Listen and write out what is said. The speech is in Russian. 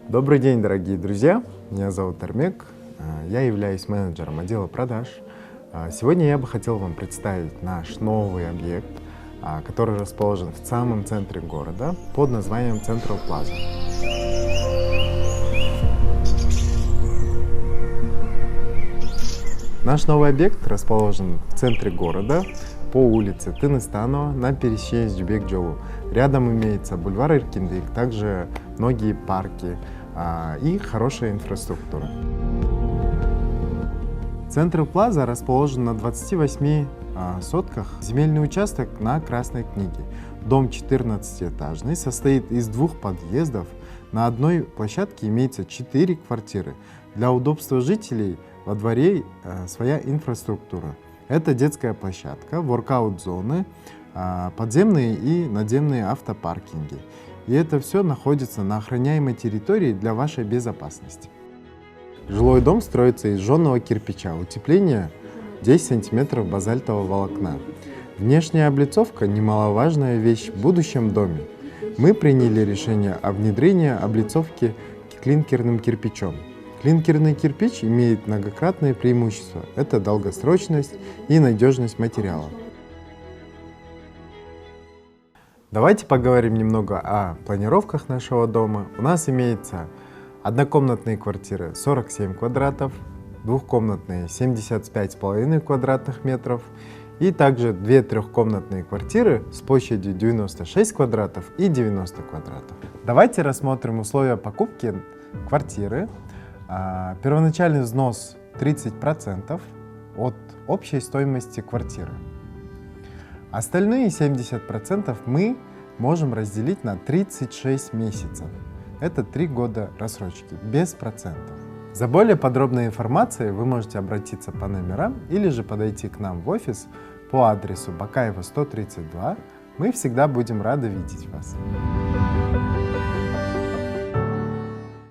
Добрый день, дорогие друзья! Меня зовут Армек, я являюсь менеджером отдела продаж. Сегодня я бы хотел вам представить наш новый объект, который расположен в самом центре города под названием Central Plaza. Наш новый объект расположен в центре города по улице Тыныстанова на пересечении с Жібек-Жолу. Рядом имеется бульвар Эркиндик, также многие парки и хорошая инфраструктура. Central Plaza расположен на 28 сотках. Земельный участок на Красной книге. Дом 14-этажный, состоит из 2 подъездов. На одной площадке имеется 4 квартиры. Для удобства жителей во дворе своя инфраструктура. Это детская площадка, воркаут-зоны, подземные и надземные автопаркинги. И это все находится на охраняемой территории для вашей безопасности. Жилой дом строится из жженого кирпича, утепление 10 см базальтового волокна. Внешняя облицовка – немаловажная вещь в будущем доме. Мы приняли решение о внедрении облицовки клинкерным кирпичом. Клинкерный кирпич имеет многократные преимущества – это долгосрочность и надежность материала. Давайте поговорим немного о планировках нашего дома. У нас имеется однокомнатные квартиры 47 квадратов, двухкомнатные 75,5 квадратных метров и также 2 трехкомнатные квартиры с площадью 96 квадратов и 90 квадратов. Давайте рассмотрим условия покупки квартиры. Первоначальный взнос 30% от общей стоимости квартиры. Остальные 70% мы можем разделить на 36 месяцев. Это 3 года рассрочки, без процентов. За более подробной информацией вы можете обратиться по номерам или же подойти к нам в офис по адресу Бакаева 132. Мы всегда будем рады видеть вас.